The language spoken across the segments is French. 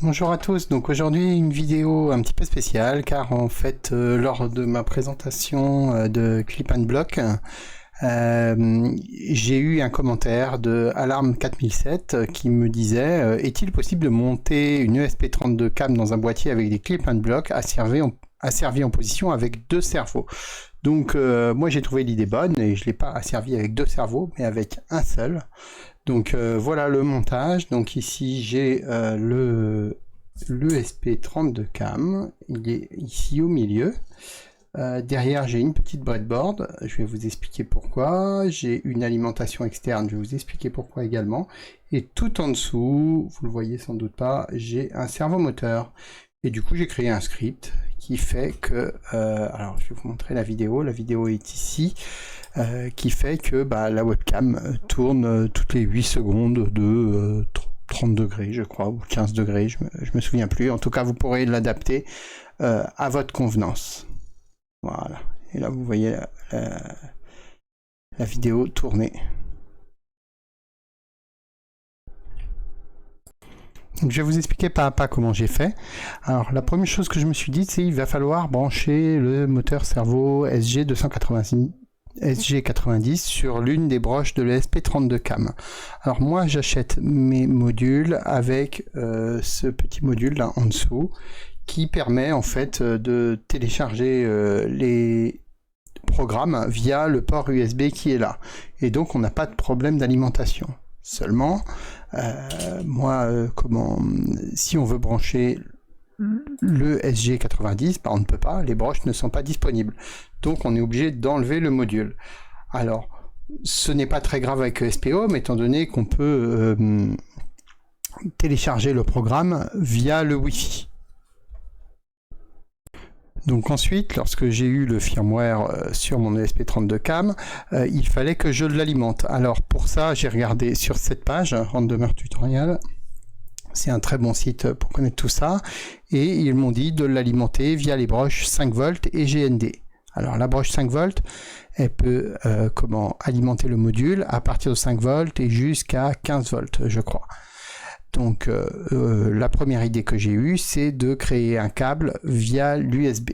Bonjour à tous, donc aujourd'hui une vidéo un petit peu spéciale car en fait lors de ma présentation de Clip and Block, j'ai eu un commentaire de Alarm 4007 qui me disait est-il possible de monter une ESP32 cam dans un boîtier avec des Clip and Block asservis en position avec deux cerveaux. Donc moi j'ai trouvé l'idée bonne et je ne l'ai pas asservi avec deux cerveaux mais avec un seul. Donc voilà le montage. Donc ici j'ai l'ESP32 cam, il est ici au milieu. Derrière j'ai une petite breadboard, je vais vous expliquer pourquoi. J'ai une alimentation externe, je vais vous expliquer pourquoi également. Et tout en dessous, vous le voyez sans doute pas, j'ai un servomoteur. Et du coup j'ai créé un script qui fait que, alors je vais vous montrer la vidéo est ici. Qui fait que la webcam tourne toutes les 8 secondes de 30 degrés, je crois, ou 15 degrés, je me souviens plus. En tout cas, vous pourrez l'adapter à votre convenance. Voilà. Et là, vous voyez la vidéo tourner. Donc, je vais vous expliquer pas à pas comment j'ai fait. Alors, la première chose que je me suis dit, c'est qu'il va falloir brancher le moteur servo SG90 sur l'une des broches de l'ESP32 cam. Alors moi j'achète mes modules avec ce petit module là en dessous qui permet en fait de télécharger les programmes via le port USB qui est là. Et donc on n'a pas de problème d'alimentation. Seulement, si on veut brancher le SG90, on ne peut pas, les broches ne sont pas disponibles. Donc on est obligé d'enlever le module. Alors, ce n'est pas très grave avec ESP-Home, étant donné qu'on peut télécharger le programme via le Wi-Fi. Donc ensuite, lorsque j'ai eu le firmware sur mon ESP32 cam, il fallait que je l'alimente. Alors pour ça, j'ai regardé sur cette page, Randomer Tutorial. C'est un très bon site pour connaître tout ça. Et ils m'ont dit de l'alimenter via les broches 5 volts et GND. Alors la broche 5 volts, elle peut alimenter le module à partir de 5 volts et jusqu'à 15 volts, je crois. Donc la première idée que j'ai eue, c'est de créer un câble via l'USB.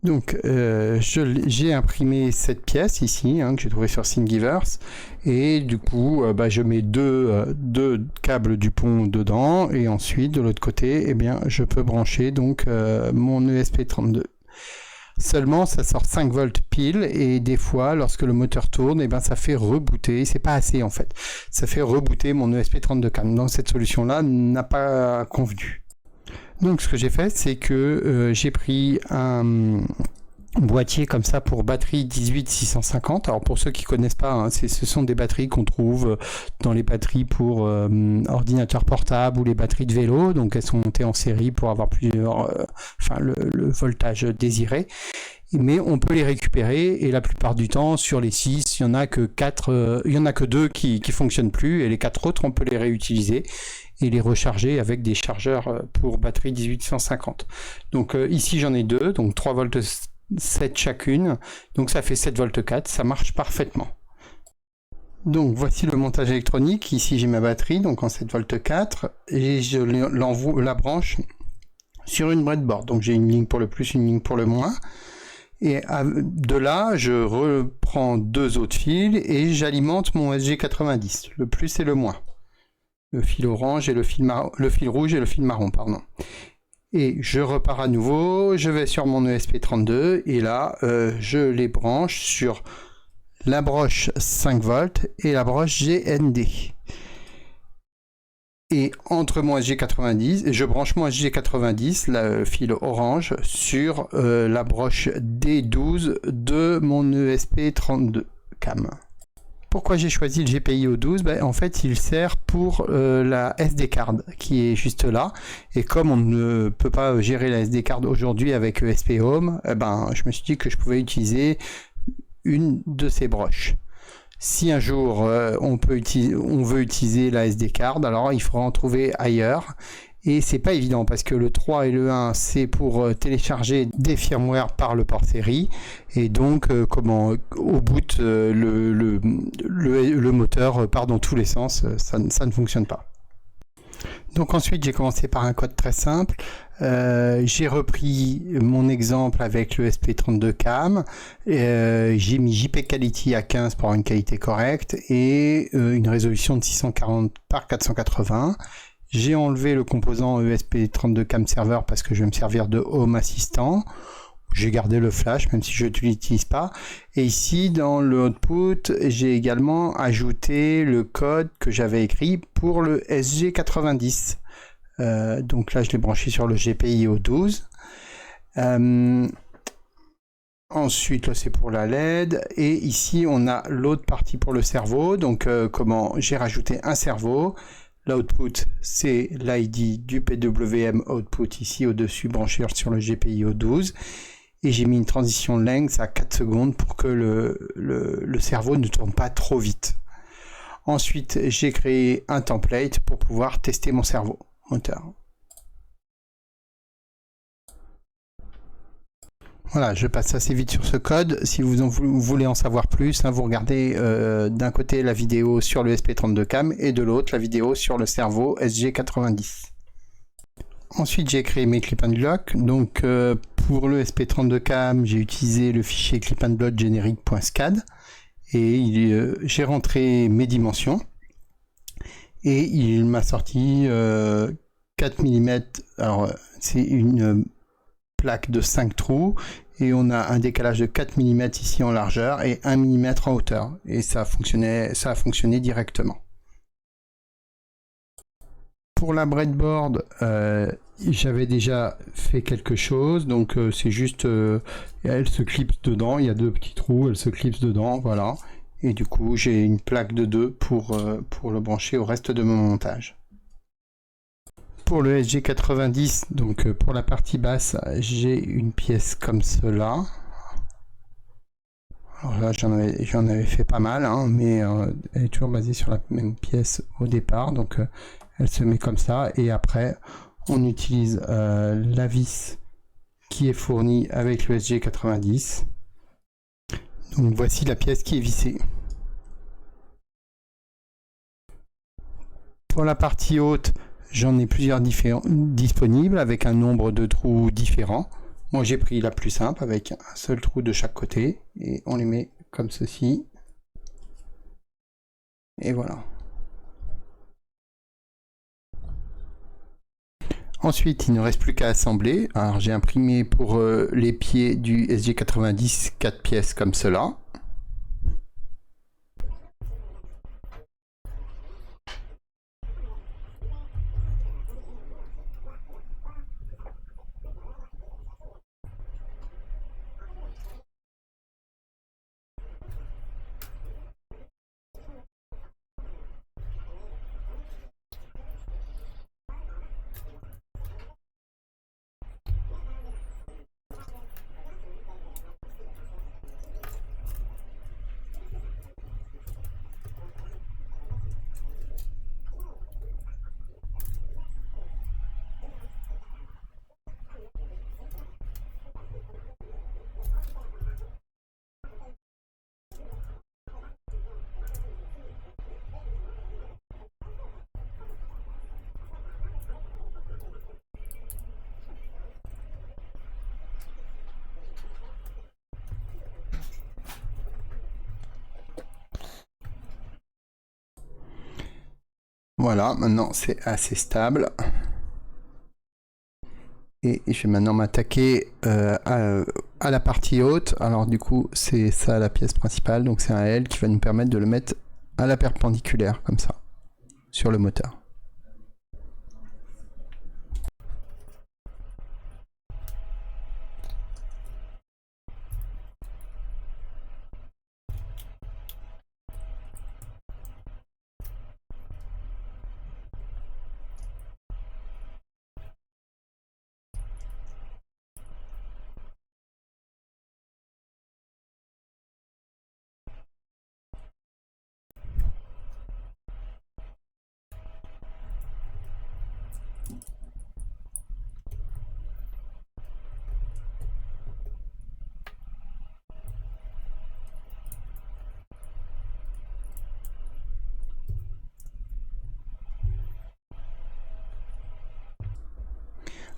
Donc j'ai imprimé cette pièce ici que j'ai trouvée sur Thingiverse et du coup je mets deux câbles du pont dedans et ensuite de l'autre côté je peux brancher donc mon ESP32. Seulement ça sort 5 volts pile et des fois lorsque le moteur tourne ça fait rebooter, c'est pas assez en fait, ça fait rebooter mon ESP32 cam. Donc cette solution là n'a pas convenu. Donc ce que j'ai fait, c'est que j'ai pris un boîtier comme ça pour batterie 18650. Alors pour ceux qui connaissent pas, ce sont des batteries qu'on trouve dans les batteries pour ordinateur portable ou les batteries de vélo. Donc elles sont montées en série pour avoir le voltage désiré. Mais on peut les récupérer et la plupart du temps sur les 6, il y en a que 2 qui fonctionnent plus et les 4 autres on peut les réutiliser et les recharger avec des chargeurs pour batterie 1850. Donc ici j'en ai 2, donc 3 volts 7 chacune, donc ça fait 7 volts 4, ça marche parfaitement. Donc voici le montage électronique, ici j'ai ma batterie donc en 7 volts 4 et je la branche sur une breadboard, donc j'ai une ligne pour le plus, une ligne pour le moins. Et de là, je reprends 2 autres fils et j'alimente mon SG90, le plus et le moins. Le fil orange et le fil rouge et le fil marron, pardon. Et je repars à nouveau, je vais sur mon ESP32 et là, je les branche sur la broche 5 volts et la broche GND. Et entre mon SG90, je branche mon SG90, le fil orange, sur la broche D12 de mon ESP32 cam. Pourquoi j'ai choisi le GPIO 12 ? En fait, il sert pour la SD card qui est juste là. Et comme on ne peut pas gérer la SD card aujourd'hui avec ESP Home, je me suis dit que je pouvais utiliser une de ces broches. Si un jour on veut utiliser la SD card, alors il faudra en trouver ailleurs. Et c'est pas évident parce que le 3 et le 1 c'est pour télécharger des firmware par le port série et donc au bout le moteur part dans tous les sens, ça ne fonctionne pas. Donc ensuite j'ai commencé par un code très simple. J'ai repris mon exemple avec le SP32CAM. J'ai mis JPEG Quality à 15 pour avoir une qualité correcte et une résolution de 640 par 480. J'ai enlevé le composant ESP32CAM Server parce que je vais me servir de Home Assistant. J'ai gardé le flash même si je ne l'utilise pas. Et ici dans le output, j'ai également ajouté le code que j'avais écrit pour le SG90. Donc là je l'ai branché sur le GPIO 12. Ensuite là c'est pour la LED. Et ici on a l'autre partie pour le cerveau. Donc comment j'ai rajouté un cerveau. L'output, c'est l'ID du PWM output ici au-dessus branché sur le GPIO 12. Et j'ai mis une transition length à 4 secondes pour que le cerveau ne tourne pas trop vite. Ensuite, j'ai créé un template pour pouvoir tester mon cerveau moteur. Voilà, je passe assez vite sur ce code. Si vous voulez en savoir plus, vous regardez d'un côté la vidéo sur le SP32CAM et de l'autre la vidéo sur le cerveau SG90. Ensuite, j'ai créé mes clip and block. Donc, pour le SP32CAM, j'ai utilisé le fichier clip and block generic.scad et j'ai rentré mes dimensions et il m'a sorti 4 mm. Alors, c'est une plaque de 5 trous et on a un décalage de 4 mm ici en largeur et 1 mm en hauteur. Et ça a fonctionné directement. Pour la breadboard, j'avais déjà fait quelque chose, donc c'est juste, elle se clipse dedans, il y a deux petits trous, elle se clipse dedans, voilà. Et du coup, j'ai une plaque de 2 pour le brancher au reste de mon montage. Pour le SG90, donc pour la partie basse, j'ai une pièce comme cela. Alors là, j'en avais fait pas mal, mais elle est toujours basée sur la même pièce au départ, donc elle se met comme ça, et après on utilise la vis qui est fournie avec le SG90. Donc voici la pièce qui est vissée. Pour la partie haute, j'en ai plusieurs disponibles avec un nombre de trous différents. Moi j'ai pris la plus simple avec un seul trou de chaque côté et on les met comme ceci. Et voilà. Ensuite, il ne reste plus qu'à assembler. Alors j'ai imprimé pour les pieds du SG90 4 pièces comme cela. Voilà, maintenant c'est assez stable. Et je vais maintenant m'attaquer à la partie haute. Alors du coup, c'est ça la pièce principale. Donc c'est un L qui va nous permettre de le mettre à la perpendiculaire, comme ça, sur le moteur.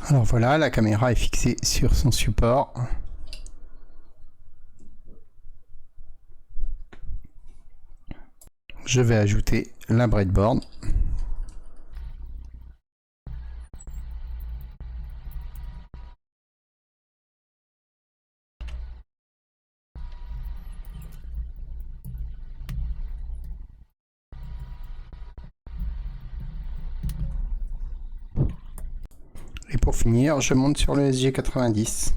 Alors voilà, la caméra est fixée sur son support. Je vais ajouter la breadboard. Et pour finir, je monte sur le SG90.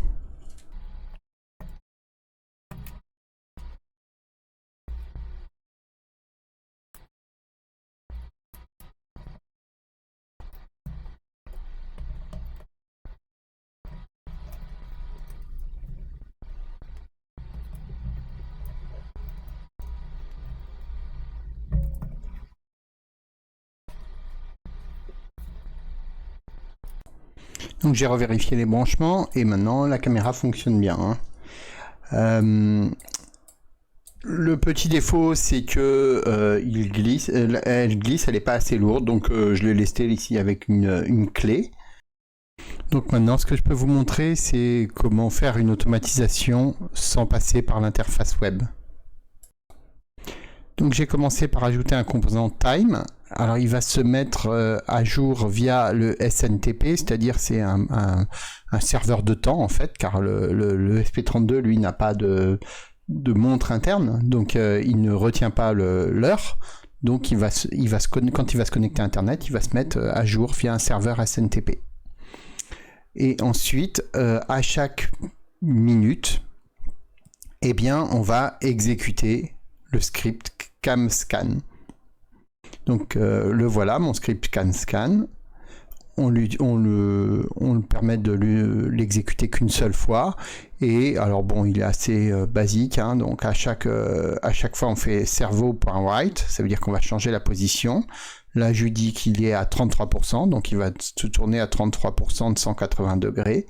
Donc j'ai revérifié les branchements et maintenant la caméra fonctionne bien. Le petit défaut, c'est que elle glisse, elle n'est pas assez lourde, donc je l'ai lesté ici avec une clé. Donc maintenant, ce que je peux vous montrer, c'est comment faire une automatisation sans passer par l'interface web. Donc j'ai commencé par ajouter un composant time. Alors il va se mettre à jour via le SNTP, c'est-à-dire c'est un serveur de temps en fait, car le SP32 lui n'a pas de montre interne, donc il ne retient pas l'heure. Donc quand il va se connecter à Internet, il va se mettre à jour via un serveur SNTP. Et ensuite, à chaque minute, eh bien, on va exécuter le script CamScan. Donc le voilà, mon script CamScan. On le permet de l'exécuter qu'une seule fois. Et alors bon, il est assez basique, hein, donc à chaque fois on fait servo.write, ça veut dire qu'on va changer la position. Là je lui dis qu'il est à 33%, donc il va se tourner à 33% de 180 degrés.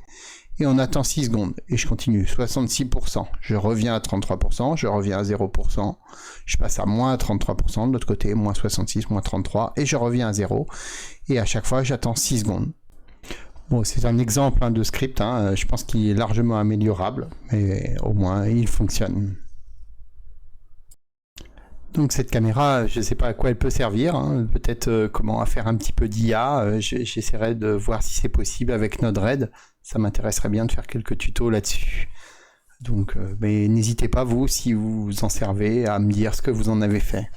Et on attend 6 secondes, et je continue, 66%, je reviens à 33%, je reviens à 0%, je passe à moins 33%, de l'autre côté, moins 66, moins 33, et je reviens à 0, et à chaque fois j'attends 6 secondes. Bon, c'est un exemple de script, hein, je pense qu'il est largement améliorable, mais au moins il fonctionne. Donc cette caméra, je ne sais pas à quoi elle peut servir, hein. Peut-être comment faire un petit peu d'IA, j'essaierai de voir si c'est possible avec Node-RED, ça m'intéresserait bien de faire quelques tutos là-dessus. Donc mais n'hésitez pas vous, si vous en servez, à me dire ce que vous en avez fait.